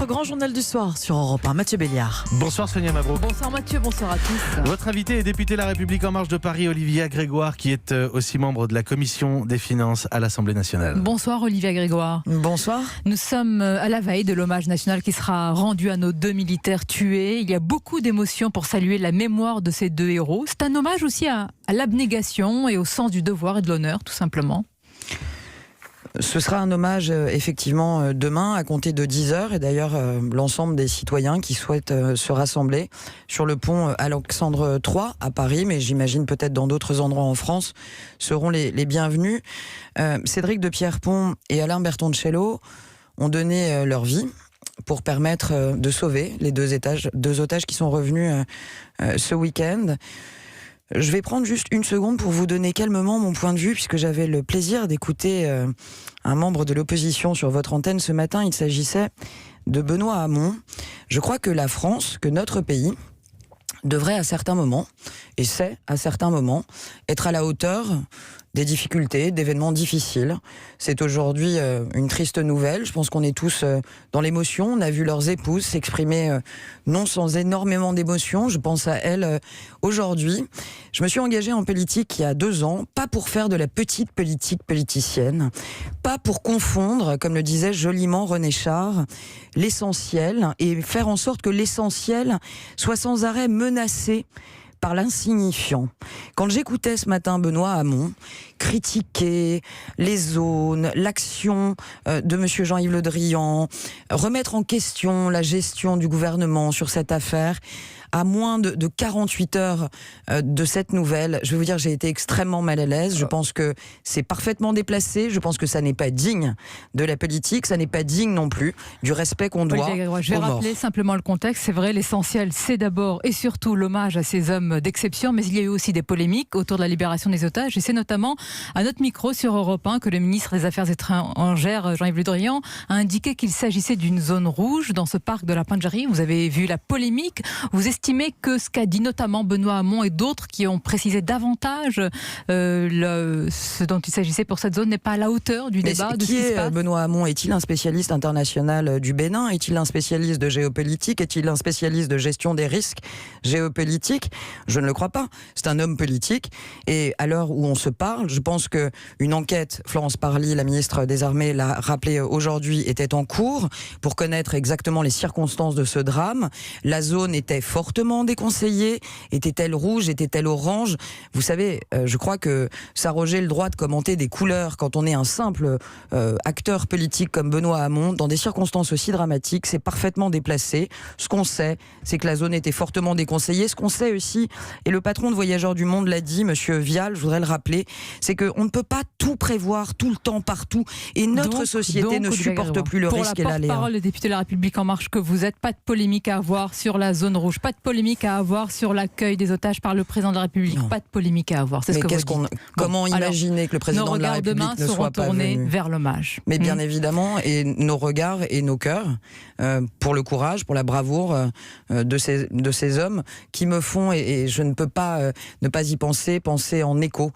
votre grand journal du soir sur Europe 1. Mathieu Béliard. Bonsoir Sonia Mabrouk. Bonsoir Mathieu, bonsoir à tous. Votre invité est député La République En Marche de Paris, Olivia Grégoire, qui est aussi membre de la Commission des Finances à l'Assemblée nationale. Bonsoir Olivia Grégoire. Bonsoir. Nous sommes à la veille de l'hommage national qui sera rendu à nos 2 militaires tués. Il y a beaucoup d'émotions pour saluer la mémoire de ces 2 héros. C'est un hommage aussi à l'abnégation et au sens du devoir et de l'honneur, tout simplement. Ce sera un hommage effectivement demain à compter de 10h et d'ailleurs l'ensemble des citoyens qui souhaitent se rassembler sur le pont Alexandre III à Paris, mais j'imagine peut-être dans d'autres endroits en France, seront les bienvenus. Cédric de Pierrepont et Alain Bertoncello ont donné leur vie pour permettre de sauver les deux otages qui sont revenus ce week-end. Je vais prendre juste une seconde pour vous donner calmement mon point de vue, puisque j'avais le plaisir d'écouter un membre de l'opposition sur votre antenne ce matin. Il s'agissait de Benoît Hamon. Je crois que la France, que notre pays, devrait à certains moments, et sait à certains moments, être à la hauteur des difficultés, d'événements difficiles. C'est aujourd'hui une triste nouvelle. Je pense qu'on est tous dans l'émotion. On a vu leurs épouses s'exprimer non sans énormément d'émotion. Je pense à elles aujourd'hui. Je me suis engagée en politique il y a 2 ans, pas pour faire de la petite politique politicienne, pas pour confondre, comme le disait joliment René Char, l'essentiel et faire en sorte que l'essentiel soit sans arrêt menacé par l'insignifiant. Quand j'écoutais ce matin Benoît Hamon critiquer les zones, l'action de M. Jean-Yves Le Drian, remettre en question la gestion du gouvernement sur cette affaire, à moins de 48 heures de cette nouvelle, je vais vous dire, j'ai été extrêmement mal à l'aise. Je pense que c'est parfaitement déplacé. Je pense que ça n'est pas digne de la politique. Ça n'est pas digne non plus du respect qu'on doit aux morts. Je vais rappeler simplement le contexte. C'est vrai, l'essentiel, c'est d'abord et surtout l'hommage à ces hommes d'exception. Mais il y a eu aussi des polémiques autour de la libération des otages. Et c'est notamment à notre micro sur Europe 1 que le ministre des Affaires étrangères, Jean-Yves Le Drian, a indiqué qu'il s'agissait d'une zone rouge dans ce parc de la Pointe Jarry. Vous avez vu la polémique. Vous estimez que ce qu'a dit notamment Benoît Hamon et d'autres qui ont précisé davantage ce dont il s'agissait pour cette zone n'est pas à la hauteur du débat de ce qui se passe. Benoît Hamon, est-il un spécialiste international du Bénin? Est-il un spécialiste de géopolitique? Est-il un spécialiste de gestion des risques géopolitiques? Je ne le crois pas. C'est un homme politique et à l'heure où on se parle, je pense qu'une enquête, Florence Parly, la ministre des Armées, l'a rappelé aujourd'hui, était en cours pour connaître exactement les circonstances de ce drame. La zone était fortement déconseillée. Était-elle rouge? Était-elle orange? Vous savez, je crois que s'arroger le droit de commenter des couleurs quand on est un simple acteur politique comme Benoît Hamon, dans des circonstances aussi dramatiques, c'est parfaitement déplacé. Ce qu'on sait, c'est que la zone était fortement déconseillée. Ce qu'on sait aussi, et le patron de Voyageurs du Monde l'a dit, Monsieur Vial, je voudrais le rappeler, c'est qu'on ne peut pas tout prévoir tout le temps, partout. Et notre société ne supporte plus le risque et l'aléa. Pour la porte-parole des députés de La République En Marche que vous êtes, pas de polémique à avoir sur la zone rouge, pas de polémique à avoir sur l'accueil des otages par le président de la République. Non. Pas de polémique à avoir. C'est ce que vous dites. Comment imaginer que le président de la République ne soit pas venu? Nos regards demain seront tournés vers l'hommage. Mais bien évidemment, et nos regards et nos cœurs pour le courage, pour la bravoure de ces hommes qui me font, et je ne peux pas ne pas y penser en écho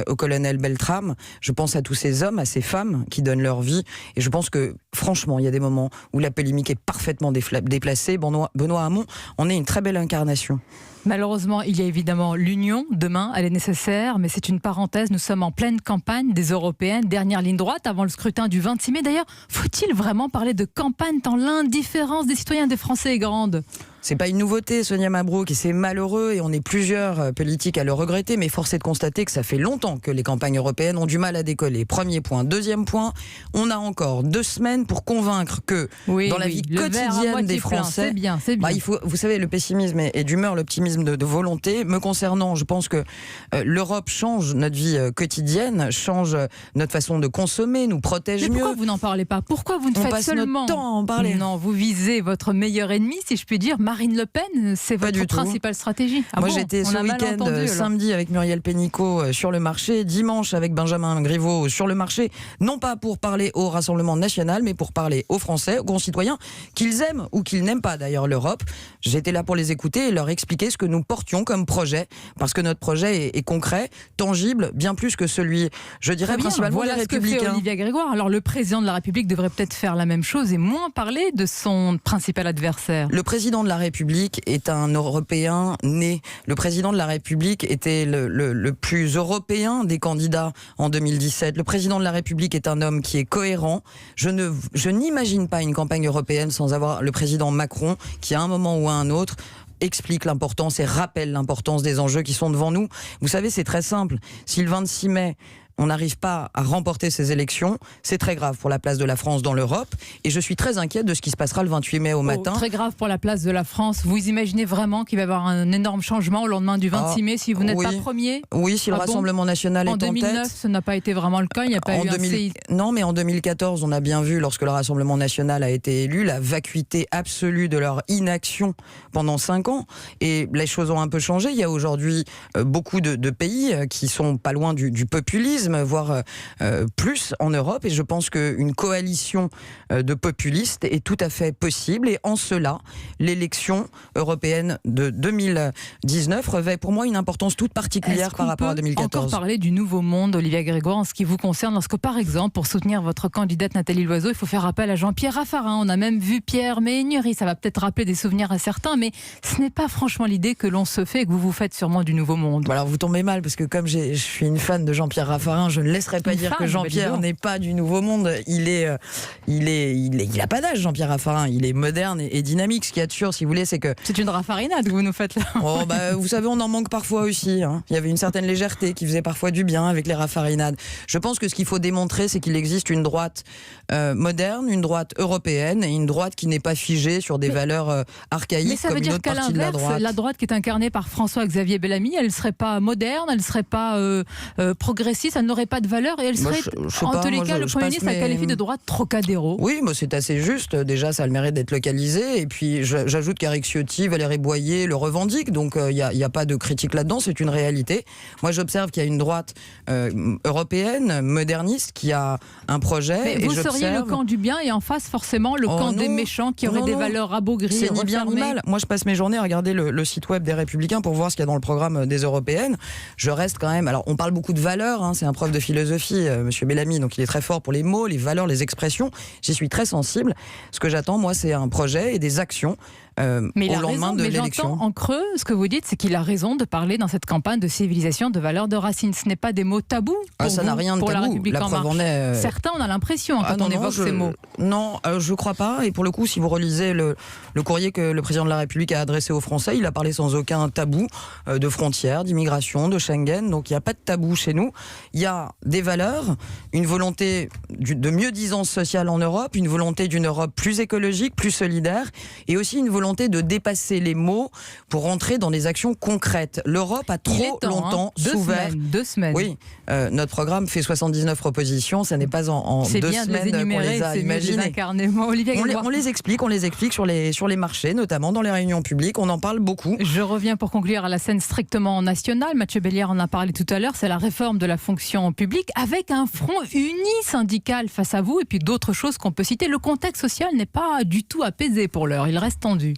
au colonel Beltrame. Je pense à tous ces hommes, à ces femmes qui donnent leur vie, et je pense que franchement, il y a des moments où la polémique est parfaitement déplacée. Benoît Hamon en est une très belle incarnation. Malheureusement, il y a évidemment l'union. Demain, elle est nécessaire, mais c'est une parenthèse. Nous sommes en pleine campagne des européennes, dernière ligne droite avant le scrutin du 26 mai. D'ailleurs, faut-il vraiment parler de campagne tant l'indifférence des citoyens des Français est grande? C'est pas une nouveauté, Sonia Mabrouk, et c'est malheureux, et on est plusieurs politiques à le regretter, mais force est de constater que ça fait longtemps que les campagnes européennes ont du mal à décoller. Premier point. Deuxième point, on a encore 2 semaines pour convaincre que dans la vie quotidienne des Français, c'est bien. Il faut, vous savez, le pessimisme est d'humeur, l'optimisme de volonté. Me concernant, je pense que l'Europe change notre vie quotidienne, change notre façon de consommer, nous protège mieux. Mais pourquoi vous n'en parlez pas? Pourquoi vous ne faites seulement notre temps à en parler? Non, vous visez votre meilleur ennemi, si je puis dire, Marine Le Pen, c'est Pas votre du tout. principale stratégie? Moi, j'étais ce week-end, samedi avec Muriel Pénicaud sur le marché, dimanche avec Benjamin Griveaux sur le marché, non pas pour parler au Rassemblement national, mais pour parler aux Français, aux concitoyens, qu'ils aiment ou qu'ils n'aiment pas d'ailleurs l'Europe. J'étais là pour les écouter et leur expliquer ce que nous portions comme projet, parce que notre projet est concret, tangible, bien plus que celui, je dirais, principalement voilà des ce que fait Républicains. Olivia Grégoire. Alors le président de la République devrait peut-être faire la même chose et moins parler de son principal adversaire. Le président de la République est un Européen né. Le président de la République était le plus européen des candidats en 2017. Le président de la République est un homme qui est cohérent. Je n'imagine pas une campagne européenne sans avoir le président Macron qui, à un moment ou à un autre, explique l'importance et rappelle l'importance des enjeux qui sont devant nous. Vous savez, c'est très simple. Si le 26 mai, on n'arrive pas à remporter ces élections, c'est très grave pour la place de la France dans l'Europe. Et je suis très inquiète de ce qui se passera le 28 mai au matin. Très grave pour la place de la France. Vous imaginez vraiment qu'il va y avoir un énorme changement au lendemain du 26 mai si vous n'êtes pas premier? Oui, si le Rassemblement national est en tête. En 2009, ce n'a pas été vraiment le cas. Il n'y a pas eu Non, mais en 2014, on a bien vu, lorsque le Rassemblement national a été élu, la vacuité absolue de leur inaction pendant 5 ans. Et les choses ont un peu changé. Il y a aujourd'hui beaucoup de pays qui sont pas loin du populisme, voire plus en Europe, et je pense qu'une coalition de populistes est tout à fait possible, et en cela, l'élection européenne de 2019 revêt pour moi une importance toute particulière par rapport à 2014. Encore parler du nouveau monde, Olivia Grégoire, en ce qui vous concerne, lorsque par exemple, pour soutenir votre candidate Nathalie Loiseau, il faut faire appel à Jean-Pierre Raffarin. On a même vu Pierre Méhaignerie, ça va peut-être rappeler des souvenirs à certains, mais ce n'est pas franchement l'idée que l'on se fait et que vous vous faites sûrement du nouveau monde. Alors vous tombez mal, parce que comme je suis une fan de Jean-Pierre Raffarin, je ne laisserai pas dire que Jean-Pierre n'est pas du nouveau monde. Il a pas d'âge, Jean-Pierre Raffarin. Il est moderne et dynamique. Ce qu'il y a de sûr, si vous voulez, c'est que... C'est une raffarinade que vous nous faites là. Oh, vous savez, on en manque parfois aussi. Hein. Il y avait une certaine légèreté qui faisait parfois du bien avec les raffarinades. Je pense que ce qu'il faut démontrer, c'est qu'il existe une droite moderne, une droite européenne, et une droite qui n'est pas figée sur des valeurs archaïques. Mais ça veut dire qu'à l'inverse, la droite qui est incarnée par François-Xavier Bellamy, elle ne serait pas moderne, elle ne serait pas progressiste, elle n'aurait pas de valeur, et elle serait, en tous les cas, le Premier ministre a qualifié de droite Trocadéro. Oui, mais c'est assez juste. Déjà, ça a le mérite d'être localisé. Et puis, j'ajoute qu'Éric Ciotti, Valérie Boyer le revendiquent. Donc, il n'y a pas de critique là-dedans. C'est une réalité. Moi, j'observe qu'il y a une droite européenne, moderniste, qui a un projet. Mais vous seriez le camp du bien et en face, forcément, le camp des méchants qui auraient des valeurs rabougries. C'est ni bien ni mal. Moi, je passe mes journées à regarder le site web des Républicains pour voir ce qu'il y a dans le programme des Européennes. Je reste quand même... Alors, on parle beaucoup de valeurs. C'est un prof de philosophie, Monsieur Bellamy, donc il est très fort pour les mots, les valeurs, les expressions. J'y suis très sensible. Ce que j'attends, moi, c'est un projet et des actions au lendemain de l'élection. J'entends en creux, ce que vous dites, c'est qu'il a raison de parler dans cette campagne de civilisation, de valeurs, de racines. Ce n'est pas des mots tabous pour ça n'a rien de pour tabou. La République en marche. Certains, on a l'impression quand on évoque ces mots. Non, je crois pas. Et pour le coup, si vous relisez le courrier que le président de la République a adressé aux Français, il a parlé sans aucun tabou de frontières, d'immigration, de Schengen. Donc il n'y a pas de tabou chez nous. Il y a des valeurs, une volonté de mieux-disance sociale en Europe, une volonté d'une Europe plus écologique, plus solidaire, et aussi une volonté de dépasser les mots pour rentrer dans des actions concrètes. L'Europe a trop longtemps souffert. 2 semaines. Oui, notre programme fait 79 propositions, ça n'est pas en 2 semaines qu'on les a imaginées. On les explique sur les marchés, notamment dans les réunions publiques, on en parle beaucoup. Je reviens pour conclure à la scène strictement nationale. Mathieu Béliard en a parlé tout à l'heure, c'est la réforme de la fonction publique avec un front uni syndical face à vous et puis d'autres choses qu'on peut citer. Le contexte social n'est pas du tout apaisé pour l'heure, il reste tendu.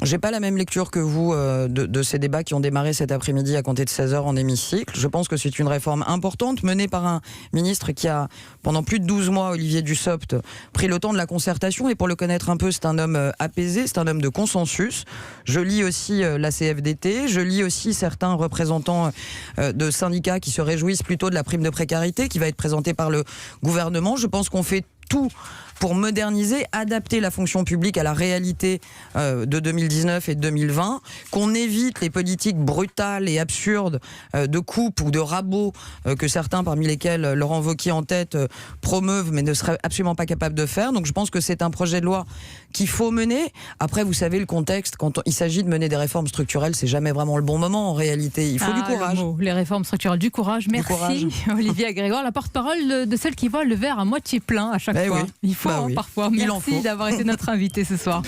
J'ai pas la même lecture que vous de ces débats qui ont démarré cet après-midi à compter de 16h en hémicycle. Je pense que c'est une réforme importante menée par un ministre qui a, pendant plus de 12 mois, Olivier Dussopt, pris le temps de la concertation. Et pour le connaître un peu, c'est un homme apaisé, c'est un homme de consensus. Je lis aussi la CFDT, je lis aussi certains représentants de syndicats qui se réjouissent plutôt de la prime de précarité qui va être présentée par le gouvernement. Je pense qu'on fait tout pour moderniser, adapter la fonction publique à la réalité de 2019 et de 2020, qu'on évite les politiques brutales et absurdes de coupes ou de rabots que certains, parmi lesquels Laurent Wauquiez en tête, promeuvent mais ne seraient absolument pas capables de faire. Donc je pense que c'est un projet de loi qu'il faut mener. Après, vous savez, le contexte, quand il s'agit de mener des réformes structurelles, c'est jamais vraiment le bon moment en réalité. Il faut du courage. Les réformes structurelles, du courage. Merci Olivia Grégoire, la porte-parole de celle qui voit le verre à moitié plein à chaque fois. Oui. Il faut parfois. Merci d'avoir été notre invité ce soir.